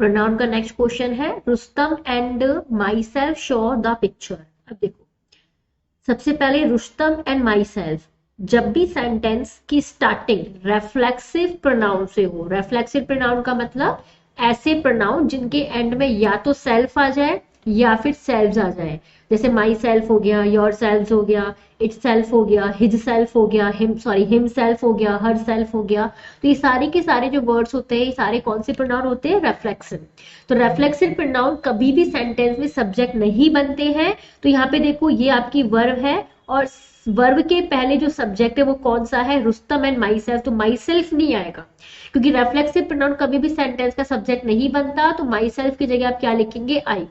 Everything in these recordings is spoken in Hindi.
प्रोनाउन का नेक्स्ट क्वेश्चन है Rustam and my self show the picture. अब देखो, सबसे पहले रुस्तम एंड माई सेल्फ, जब भी सेंटेंस की स्टार्टिंग रेफ्लेक्सिव प्रोनाउन से हो, रेफ्लेक्सिव प्रोनाउन का मतलब ऐसे प्रोनाउन जिनके एंड में या तो सेल्फ आ जाए या फिर सेल्व्स आ जाए, जैसे माई सेल्फ हो गया, योर सेल्फ हो गया, इट सेल्फ हो गया, हिज सेल्फ हो गया, हिम सेल्फ हो गया, हर सेल्फ हो गया। तो ये सारे के सारे जो वर्ड्स होते हैं, ये सारे कौन से प्रोनाउन होते हैं? रेफ्लेक्सिव। तो रेफ्लेक्सिव प्रोनाउन कभी भी सेंटेंस में सब्जेक्ट नहीं बनते हैं। तो यहाँ पे देखो, ये आपकी वर्ब है और वर्ब के पहले जो सब्जेक्ट है वो कौन सा है? Rustam and my self. तो माई सेल्फ नहीं आएगा क्योंकि रेफ्लेक्सिव प्रोनाउन कभी भी सेंटेंस का सब्जेक्ट नहीं बनता। तो माई सेल्फ की जगह आप क्या लिखेंगे? आई।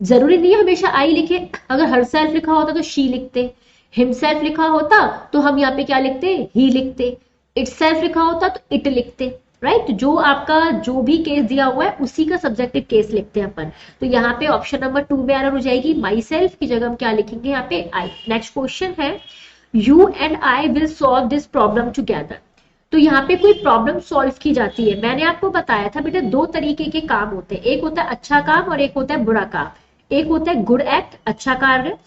जरूरी नहीं है हमेशा आई लिखे, अगर हर सेल्फ लिखा होता तो शी लिखते, हिम सेल्फ लिखा होता तो हम यहाँ पे क्या लिखते? ही लिखते, इट सेल्फ लिखा होता तो इट लिखते, राइट। जो आपका जो भी केस दिया हुआ है उसी का सब्जेक्टिव केस लिखते हैं अपन। तो यहाँ पे ऑप्शन नंबर 2 में एरर हो जाएगी, माई सेल्फ की जगह हम क्या लिखेंगे? यहाँ पे आई। नेक्स्ट क्वेश्चन है you and I will solve this problem together. तो यहाँ पे कोई प्रॉब्लम सॉल्व की जाती है। मैंने आपको बताया था बेटा, दो तरीके के काम होते हैं, एक होता है अच्छा काम और एक होता है बुरा काम। एक होता है गुड एक्ट, अच्छा कार्य,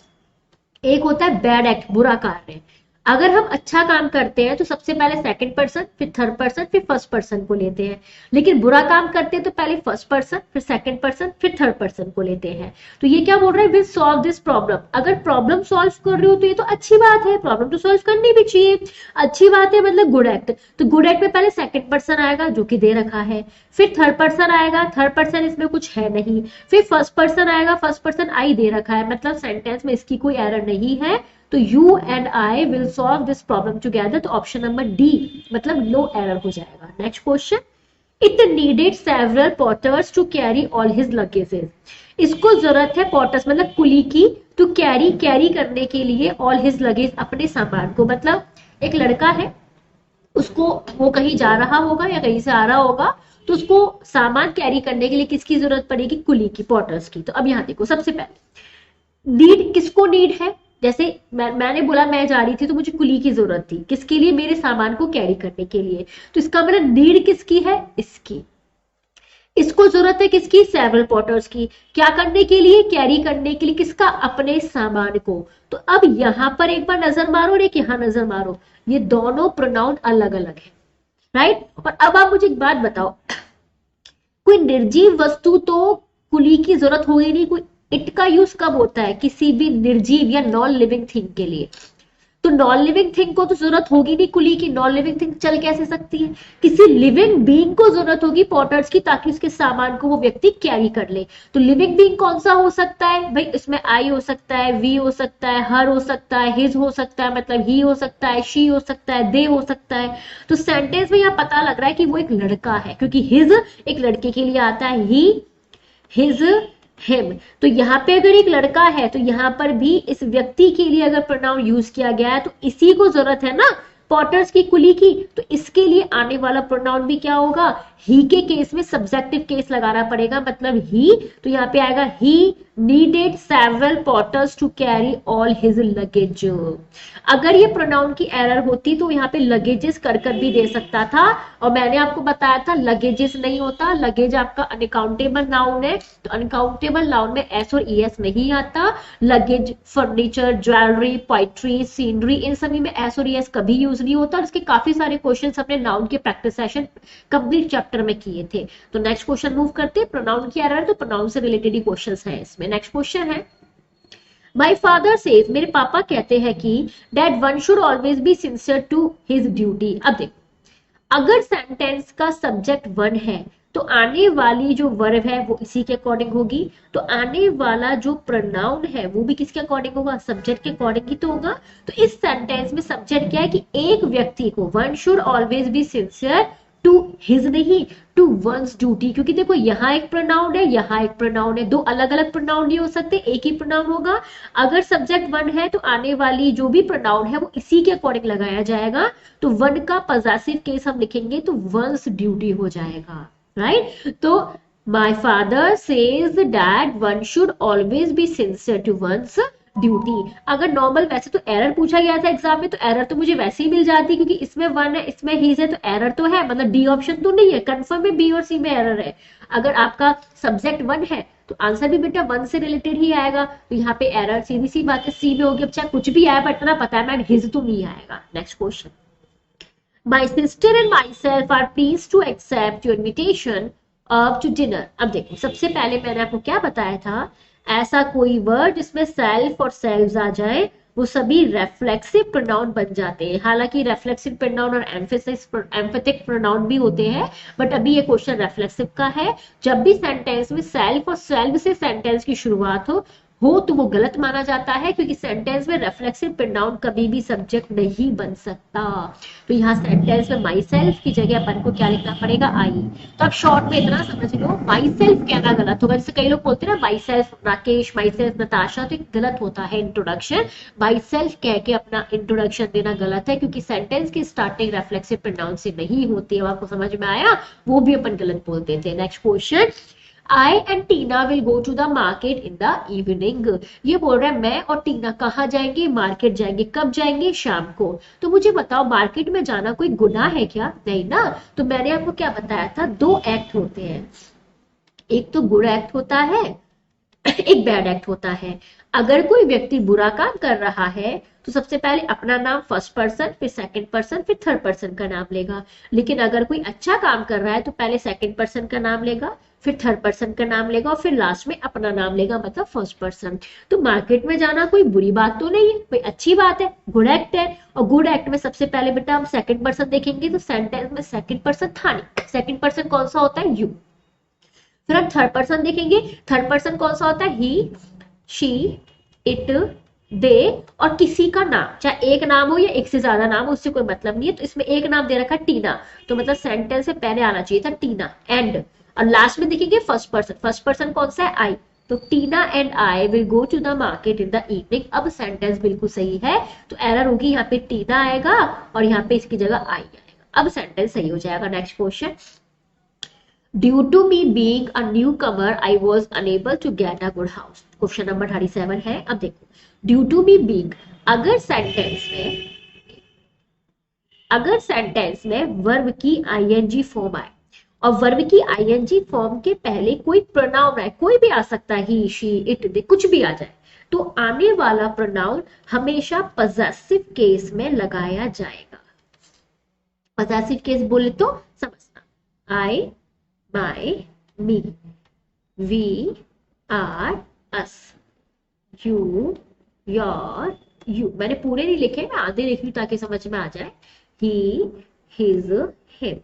एक होता है बैड एक्ट, बुरा कार्य। अगर हम अच्छा काम करते हैं तो सबसे पहले सेकंड पर्सन, फिर थर्ड पर्सन, फिर फर्स्ट पर्सन को लेते हैं। लेकिन बुरा काम करते हैं तो पहले फर्स्ट पर्सन, फिर सेकंड पर्सन, फिर थर्ड पर्सन को लेते हैं। तो ये क्या बोल रहा है? Will solve this problem. अगर प्रॉब्लम सॉल्व कर रहे हो तो ये तो अच्छी बात है, प्रॉब्लम तो सॉल्व करनी भी चाहिए, अच्छी बात है, मतलब गुड एक्ट। तो गुड एक्ट में पहले सेकंड पर्सन आएगा जो कि दे रखा है, फिर थर्ड पर्सन आएगा, थर्ड पर्सन इसमें कुछ है नहीं, फिर फर्स्ट पर्सन आएगा, फर्स्ट पर्सन आई दे रखा है, मतलब सेंटेंस में इसकी कोई एरर नहीं है। तो you and I will solve this problem together. तो ऑप्शन नंबर डी मतलब नो एरर हो जाएगा। Next question, it needed several porters to carry all his luggages. इसको जरूरत है पॉटर्स मतलब कुली की, टू कैरी करने के लिए ऑल हिज लगेज, अपने सामान को। मतलब एक लड़का है, उसको वो कहीं जा रहा होगा या कहीं से आ रहा होगा, तो उसको सामान कैरी करने के लिए किसकी जरूरत पड़ेगी? कुली की, पॉटर्स की। तो अब यहाँ देखो, सबसे पहले नीड, किसको नीड है? जैसे मैंने बोला मैं जा रही थी तो मुझे कुली की जरूरत थी, किसके लिए? मेरे सामान को कैरी करने के लिए। तो इसका मतलब नीड किसकी है? इसकी। इसको जरूरत है किसकी? सेवरल पॉटर्स की। क्या करने के लिए? कैरी करने के लिए। किसका? अपने सामान को। तो अब यहां पर एक बार नजर मारो और एक यहां नजर मारो, ये दोनों प्रोनाउन अलग अलग है, राइट। और अब आप मुझे एक बात बताओ, कोई निर्जीव वस्तु तो कुली की जरूरत होगी नहीं। कोई इट का यूज कब होता है? किसी भी निर्जीव या नॉन लिविंग थिंग के लिए। तो नॉन लिविंग थिंग को तो जरूरत होगी नहीं कुली की, नॉन लिविंग थिंग चल कैसे सकती है? किसी लिविंग बीइंग को जरूरत होगी पॉटर्स की, ताकि उसके सामान को वो व्यक्ति कैरी कर ले। तो लिविंग बीइंग कौन सा हो सकता है भाई? इसमें आई हो सकता है, वी हो सकता है, हर हो सकता है, हिज हो सकता है, मतलब ही हो सकता है, शी हो सकता है, दे हो सकता है। तो सेंटेंस में यहां पता लग रहा है कि वो एक लड़का है, क्योंकि हिज एक लड़के के लिए आता है, ही, हिज, हिम। तो यहाँ पे अगर एक लड़का है तो यहाँ पर भी इस व्यक्ति के लिए अगर प्रोनाउन यूज किया गया है तो इसी को जरूरत है ना पॉटर्स की, कुली की। तो इसके लिए आने वाला प्रोनाउन भी क्या होगा? ही के केस में सब्जेक्टिव केस लगाना पड़ेगा, मतलब ही। तो यहाँ पे आएगा he needed several porters to carry all his luggage. अगर ये प्रोनाउन की एरर होती तो यहाँ पे लगेजेस कर भी दे सकता था, और मैंने आपको बताया था लगेजेस नहीं होता, लगेज आपका अनकाउंटेबल नाउन है। तो अनकाउंटेबल नाउन में एस और ईएस नहीं आता। Luggage, furniture, jewellery, poetry, scenery, इन सभी में एस और ईएस कभी यूज नहीं होता। और इसके काफी सारे क्वेश्चन अपने नाउन के प्रैक्टिस सेशन कंप्लीट चैप्टर में किए थे। तो नेक्स्ट क्वेश्चन मूव करते हैं। प्रोनाउन की एरर, तो प्रोनाउन से रिलेटेड ही क्वेश्चंस हैं इसमें। नेक्स्ट क्वेश्चन है, माई फादर सेज, मेरे पापा कहते हैं कि that one should always be sincere to his duty. अब देखो, अगर सेंटेंस का सब्जेक्ट वन है तो आने वाली जो वर्ब है वो इसी के अकॉर्डिंग होगी। तो आने वाला जो प्रोनाउन है वो भी किसके अकॉर्डिंग होगा? सब्जेक्ट के अकॉर्डिंग ही तो होगा। तो इस सेंटेंस में सब्जेक्ट क्या है कि एक व्यक्ति को, one should always be sincere to his नहीं, टू वंस ड्यूटी। क्योंकि देखो यहाँ एक प्रोनाउन है, यहाँ एक प्रोनाउन है, दो अलग अलग प्रोनाउन नहीं हो सकते, एक ही प्रोनाउन होगा। अगर सब्जेक्ट वन है तो आने वाली जो भी प्रोनाउन है वो इसी के अकॉर्डिंग लगाया जाएगा। तो वन का पॉजेसिव केस हम लिखेंगे तो वंस ड्यूटी हो जाएगा, राइट। तो my father says that one should always be sincere to one's duty. अगर नॉर्मल वैसे तो एरर पूछा गया था एग्जाम में, तो एरर तो मुझे वैसे ही मिल जाती, क्योंकि इसमें 1 है इसमें हीज है, तो एरर तो है, मतलब डी ऑप्शन तो नहीं है, कंफर्म में बी और सी में एरर है। अगर आपका सब्जेक्ट 1 है तो आंसर भी बेटा 1 से रिलेटेड ही आएगा, तो यहाँ पे एरर सीधी सी बात है सी में होगी। अब चाहे कुछ भी आए, बट इतना पता है मैं हिज तो नहीं आएगा। Next question, my sister and myself are please to accept your invitation अब टू डिनर। अब देखो, सबसे पहले मैंने आपको क्या बताया था, ऐसा कोई वर्ड जिसमें सेल्फ और सेल्व्स आ जाए वो सभी रेफ्लेक्सिव प्रोनाउन बन जाते हैं। हालांकि रेफ्लेक्सिव प्रोनाउन और एम्फेटिक प्रोनाउन भी होते हैं, बट अभी ये क्वेश्चन रेफ्लेक्सिव का है। जब भी सेंटेंस में सेल्फ और सेल्व से सेंटेंस की शुरुआत हो तो वो गलत माना जाता है, क्योंकि सेंटेंस में रेफ्लेक्सिव प्रोनाउन कभी भी सब्जेक्ट नहीं बन सकता। तो यहाँ सेंटेंस में माई सेल्फ की जगह अपन को क्या लिखना पड़ेगा, आई। तो अब शॉर्ट में इतना समझ लो, माई सेल्फ कहना गलत होगा। जैसे कई लोग बोलते हैं ना my self Rakesh, my self Natasha, तो गलत होता है इंट्रोडक्शन। माई सेल्फ कह के अपना इंट्रोडक्शन देना गलत है, क्योंकि सेंटेंस की स्टार्टिंग रेफ्लेक्सिव प्रोनाउन से नहीं होती है। आपको समझ में आया, वो भी अपन गलत बोलते थे। Next question, I and Tina will go to the market in the evening। ये बोल रहा है मैं और टीना कहाँ जाएंगे, मार्केट जाएंगे। कब जाएंगे, शाम को। तो मुझे बताओ मार्केट में जाना कोई गुनाह है क्या, नहीं ना। तो मैंने आपको क्या बताया था, 2 एक्ट होते हैं, एक तो गुड एक्ट होता है, एक बैड एक्ट होता है। अगर कोई व्यक्ति बुरा काम कर रहा है तो सबसे पहले अपना नाम फर्स्ट पर्सन, फिर सेकंड पर्सन, फिर थर्ड पर्सन का नाम लेगा। लेकिन अगर कोई अच्छा काम कर रहा है तो पहले सेकंड पर्सन का नाम लेगा, फिर थर्ड पर्सन का नाम लेगा, और फिर लास्ट में अपना नाम लेगा, मतलब फर्स्ट पर्सन। तो मार्केट में जाना कोई बुरी बात तो नहीं है, कोई अच्छी बात है, गुड एक्ट है। और गुड एक्ट में सबसे पहले बेटा हम सेकंड पर्सन देखेंगे, तो सेंटेंस में सेकंड पर्सन था नहीं। सेकंड पर्सन कौन सा होता है, यू। फिर हम थर्ड पर्सन देखेंगे, थर्ड पर्सन कौन सा होता है, ही, शी, इट, दे, और किसी का नाम, चाहे एक नाम हो या एक से ज्यादा नाम हो, उससे कोई मतलब नहीं है। तो इसमें एक नाम दे रखा है टीना, तो मतलब सेंटेंस से पहले आना चाहिए था टीना एंड, और लास्ट में देखेंगे फर्स्ट पर्सन। फर्स्ट पर्सन कौन सा है, आई। तो Tina and I will go to the market in the evening. अब सेंटेंस बिल्कुल सही है, तो एरर होगी, यहाँ पे टीना आएगा और यहाँ पे इसकी जगह आई आएगा। अब सेंटेंस सही हो जाएगा। Next question, due to me being a newcomer I was unable to get a good house. Question number 37 है। अब देखो, ड्यू टू मी बीइंग, अगर सेंटेंस में वर्ब की आईएनजी फॉर्म आए और वर्ब की आईएनजी फॉर्म के पहले कोई प्रोनाउन आए, कोई भी आ सकता है, ही, शी, इट, दे, कुछ भी आ जाए, तो आने वाला प्रोनाउन हमेशा पॉजेसिव केस में लगाया जाएगा। पॉजेसिव केस बोले तो समझना, I, my, me, we, our, us, you, your, you. मैंने पूरे नहीं लिखे, मैं आधे लिख लूं ताकि समझ में आ जाए। He, his, him,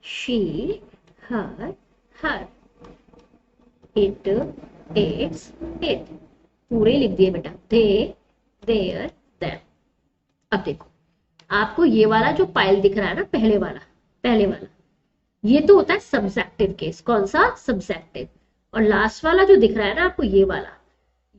she, her, her, it, its, it. पूरे लिख दिए बेटा, दे, देयर, देम। अब देखो, आपको ये वाला जो पाइल दिख रहा है ना, पहले वाला, ये तो होता है सब्जेक्टिव केस। कौन सा, सब्जेक्टिव। और लास्ट वाला जो दिख रहा है ना आपको, ये वाला,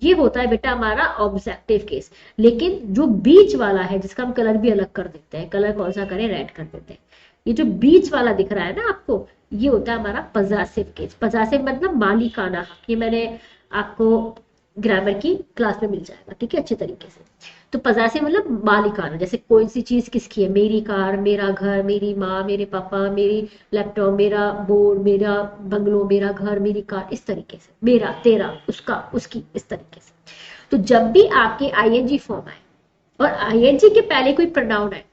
ये होता है बेटा हमारा ऑब्जेक्टिव केस। लेकिन जो बीच वाला है, जिसका हम कलर भी अलग कर देते हैं, कलर कौन सा करें, रेड कर देते हैं, ये जो बीच वाला दिख रहा है ना आपको, ये होता है हमारा पॉजेसिव केस। पॉजेसिव मतलब मालिकाना हक। ये मैंने आपको ग्रामर की क्लास में मिल जाएगा, ठीक है, अच्छे तरीके से। तो पॉजेसिव मतलब मालिकाना, जैसे कोई सी चीज किसकी है, मेरी कार, मेरा घर, मेरी माँ, मेरे पापा, मेरी लैपटॉप, मेरा बोर्ड, मेरा बंगलो, मेरा घर, मेरी कार, इस तरीके से। मेरा, तेरा, उसका, उसकी, इस तरीके से। तो जब भी आपके आईएनजी फॉर्म आए और आईएनजी के पहले कोई प्रोनाउन आए,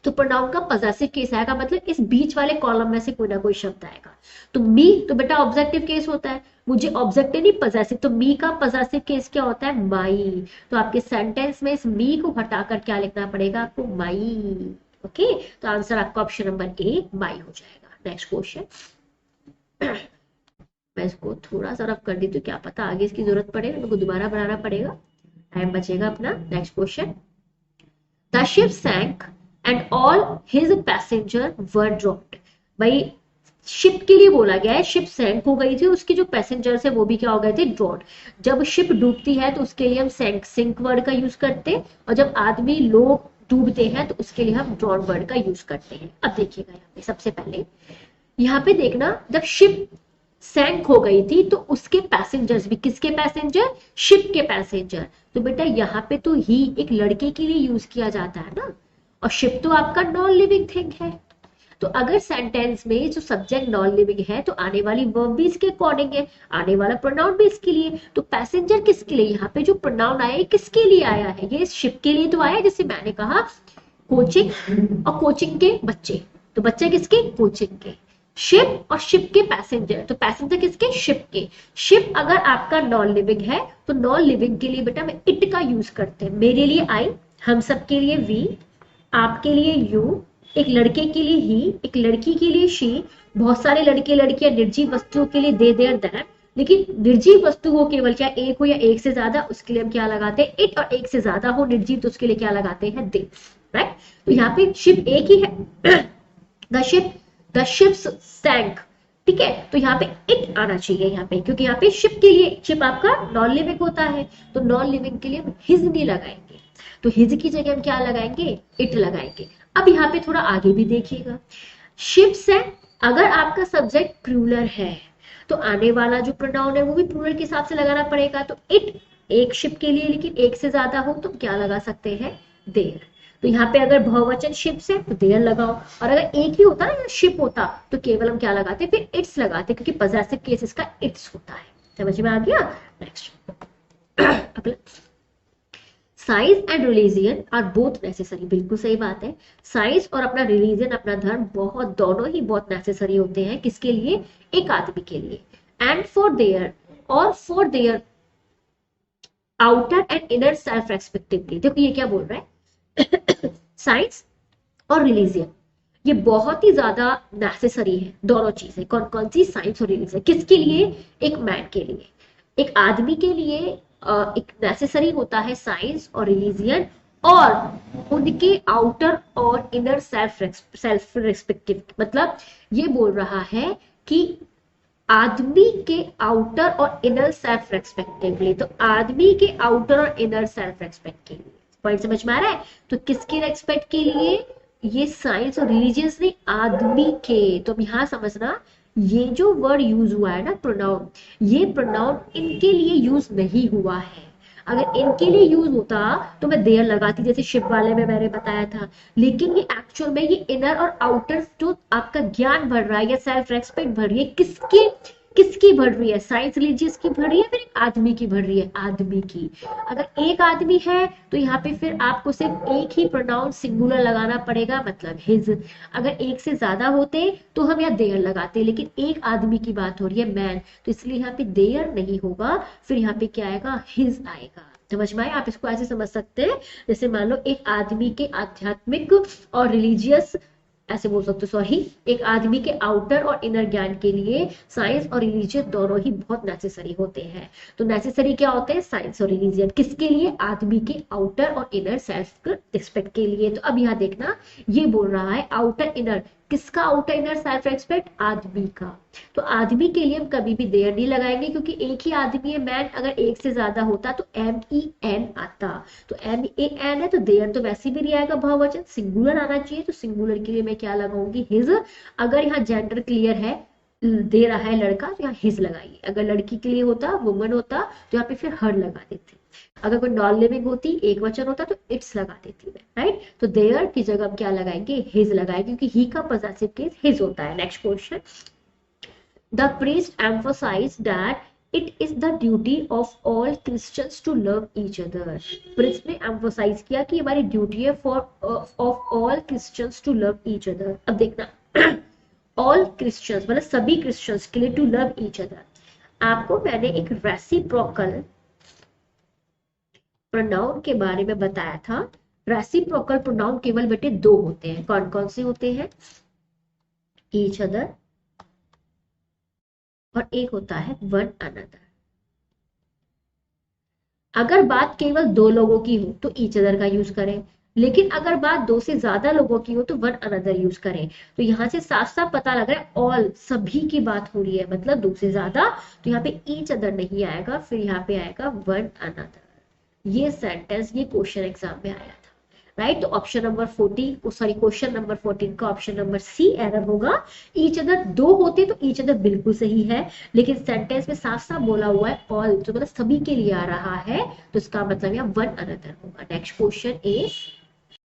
तो प्रोनाउन का पॉजेसिव केस आएगा, मतलब इस बीच वाले कॉलम में से कोई ना कोई शब्द आएगा। तो मी तो बेटा ऑब्जेक्टिव केस होता है, मुझे ऑब्जेक्टिव नहीं पॉजेसिव, तो मी का पॉजेसिव केस क्या होता है, माई। तो आपके सेंटेंस में इस मी को हटाकर क्या लिखना पड़ेगा आपको, माई। ओके, तो आंसर आपका ऑप्शन नंबर ए, माई हो जाएगा। नेक्स्ट क्वेश्चन, मैं इसको थोड़ा सा रफ कर दी, तो क्या पता आगे इसकी जरूरत पड़े, मेरे को दोबारा बनाना पड़ेगा, टाइम बचेगा अपना। Next question, the ship sank and all his passenger were dropped. भाई शिप के लिए बोला गया है, शिप सैंक हो गई थी, उसके जो पैसेंजर्स है वो भी क्या हो गए थे, ड्रॉप्ड। जब शिप डूबती है तो उसके लिए हम सिंक वर्ड का यूज करते हैं, और जब आदमी लोग डूबते हैं तो उसके लिए हम ड्रॉन वर्ड का यूज करते हैं। अब देखिएगा यहाँ पे सबसे पहले, यहाँ पे देखना, जब शिप सैंक हो गई थी तो उसके पैसेंजर्स भी, किसके पैसेंजर, शिप के पैसेंजर। तो बेटा यहाँ पे तो ही एक लड़के के लिए यूज किया जाता है ना, और शिप तो आपका नॉन लिविंग थिंग है। तो अगर सेंटेंस में जो सब्जेक्ट नॉन लिविंग है तो आने वाली वर्ब भी इसके अकॉर्डिंग है, आने वाला प्रोनाउन भी इसके लिए। तो पैसेंजर किसके लिए, यहाँ पे जो प्रोनाउन आया है किसके लिए आया है, ये शिप के लिए तो आया है, जैसे मैंने कहा कोचिंग और कोचिंग के बच्चे, तो बच्चे किसके, कोचिंग के। शिप और शिप के पैसेंजर, तो पैसेंजर किसके, शिप के। शिप अगर आपका नॉन लिविंग है तो नॉन लिविंग के लिए बेटा मैं इट का यूज करते हैं। मेरे लिए आई, हम सब के लिए वी, आपके लिए यू, एक लड़के के लिए ही, एक लड़की के लिए शी, बहुत सारे लड़के लड़कियां निर्जीव वस्तुओं के लिए दे देयर दैम, लेकिन निर्जीव वस्तु हो केवल क्या एक हो या एक से ज्यादा, उसके लिए हम क्या लगाते हैं, इट, और एक से ज्यादा हो निर्जीव तो उसके लिए क्या लगाते हैं, दे। राइट, तो यहाँ पे शिप एक ही है, द शिप्स सैंक, ठीक है। तो यहाँ पे इट आना चाहिए यहाँ पे, क्योंकि यहाँ पे शिप के लिए, शिप आपका नॉन लिविंग होता है, तो नॉन लिविंग के लिए हम हिज नहीं लगाएंगे, तो हिज की जगह हम क्या लगाएंगे, इट लगाएंगे। अब यहाँ पे थोड़ा आगे भी देखिएगा, शिप्स है, अगर आपका सब्जेक्ट प्लूरल है तो आने वाला जो प्रोनाउन है वो भी प्लूरल के हिसाब से लगाना पड़ेगा। तो इट एक शिप के लिए, लेकिन एक से ज्यादा हो तो क्या लगा सकते हैं, देयर। तो यहाँ पे अगर बहुवचन शिप्स है तो देयर लगाओ, और अगर एक ही होता ना शिप होता तो केवल हम क्या लगाते, फिर इट्स लगाते, क्योंकि पॉसेसिव केसेस का इट्स होता है। समझ में आ गया। नेक्स्ट अगला, science and religion are both necessary, बिल्कुल सही बात है। साइंस और अपना रिलीजन, अपना धर्म, बहुत दोनों ही बहुत नेसेसरी होते हैं, किसके लिए, एक आदमी के लिए। एंड फॉर देयर, और for their outer and inner self respectively. देखो ये क्या बोल रहा है, साइंस और रिलीजियन ये बहुत ही ज्यादा नेसेसरी है, दोनों चीजें। कौन कौन सी, साइंस और रिलीजियन, किसके लिए, एक मैन के लिए, एक आदमी के लिए एक नेसेसरी होता है साइंस और रिलीजियन, और उनके आउटर और इनर सेल्फ रेस्पेक्टिव, मतलब ये बोल रहा है कि आदमी के आउटर और इनर सेल्फ रेस्पेक्टिवली, तो आदमी के आउटर और इनर सेल्फ रेस्पेक्ट के लिए। पॉइंट समझ में आ रहा है। तो किसके रेस्पेक्ट के लिए, ये साइंस और रिलीजियस ने, आदमी के। तो यहाँ समझना, ये जो वर्ड यूज हुआ है ना प्रोनाउन, ये प्रोनाउन इनके लिए यूज नहीं हुआ है। अगर इनके लिए यूज होता तो मैं देयर लगाती, जैसे शिप वाले में मैंने बताया था, लेकिन ये एक्चुअल में ये इनर और आउटर जो आपका ज्ञान बढ़ रहा है या सेल्फ रेस्पेक्ट बढ़ रही है, किसके किसकी बढ़ रही है, साइंस रिलीजियस की बढ़ रही है, फिर एक आदमी की बढ़ रही है, आदमी की। अगर एक आदमी है तो यहाँ पे फिर आपको सिर्फ एक ही प्रोनाउन सिंगुलर लगाना पड़ेगा, मतलब हिज। अगर एक से ज्यादा होते तो हम यहाँ देयर लगाते, लेकिन एक आदमी की बात हो रही है, मैन, तो इसलिए यहाँ पे देयर नहीं होगा, फिर यहाँ पे क्या आएगा, हिज आएगा। समझ में आए। आप इसको ऐसे समझ सकते हैं, जैसे मान लो एक आदमी के आध्यात्मिक और रिलीजियस, ऐसे बोल सकते, सॉरी, एक आदमी के आउटर और इनर ज्ञान के लिए साइंस और रिलीजियन दोनों ही बहुत नेसेसरी होते हैं। तो नेसेसरी क्या होते हैं, साइंस और रिलीजियन, किसके लिए, आदमी के आउटर और इनर सेल्फ रिस्पेक्ट के लिए। तो अब यहाँ देखना, ये बोल रहा है आउटर इनर, किसका आउटर इनर सेल्फ रेस्पेक्ट, आदमी का। तो आदमी के लिए हम कभी भी देयर नहीं लगाएंगे, क्योंकि एक ही आदमी है, मैन, अगर एक से ज्यादा होता तो MEN आता, तो MEN है तो देयर तो वैसे भी नहीं आएगा, बहुवचन सिंगुलर आना चाहिए, तो सिंगुलर के लिए मैं क्या लगाऊंगी, हिज। अगर यहाँ जेंडर क्लियर है, दे रहा है लड़का, तो यहाँ हिज लगाइए। अगर लड़की के लिए होता, वुमन होता, तो यहाँ पे फिर हर लगा देते। अगर कोई नॉन लिविंग होती, एक वचन होता, तो इट्स लगा देती मैं, राइट। तो देयर की जगह हम क्या लगाएंगे, हिज लगाएंगे, क्योंकि ही का पॉसेसिव केस हिज होता है। Next question, the priest emphasised that it is the duty of all Christians to love each other. Priest ने एम्फसाइज किया कि हमारी ड्यूटी है for of all Christians to love each other. अब देखना, ऑल क्रिश्चियंस मतलब सभी क्रिश्चियंस के लिए, टू लव ईच अदर। आपको मैंने एक रेसिप्रोकल प्रोनाउन के बारे में बताया था। रेसिप्रोकल प्रोनाउन केवल बेटे दो होते हैं, कौन कौन से होते हैं, ईच अदर, और एक होता है वन अनदर। अगर बात केवल दो लोगों की हो तो ईच अदर का यूज करें, लेकिन अगर बात दो से ज्यादा लोगों की हो तो वन अनदर यूज करें। तो यहाँ से साफ साफ पता लग रहा है ऑल, सभी की बात हो रही है, मतलब दो से ज्यादा, तो यहाँ पे ईच अदर नहीं आएगा, फिर यहाँ पे आएगा वन अनदर। ये सेंटेंस, ये क्वेश्चन एग्जाम में आया था। राइट। तो option number 14, sorry question number 14 का ऑप्शन नंबर सी एरर होगा। ईच अदर दो होते तो ईच अदर बिल्कुल सही है, लेकिन सेंटेंस में साफ साफ बोला हुआ है ऑल, तो मतलब सभी के लिए आ रहा है, तो इसका मतलब यहाँ वन अनदर होगा। Next question is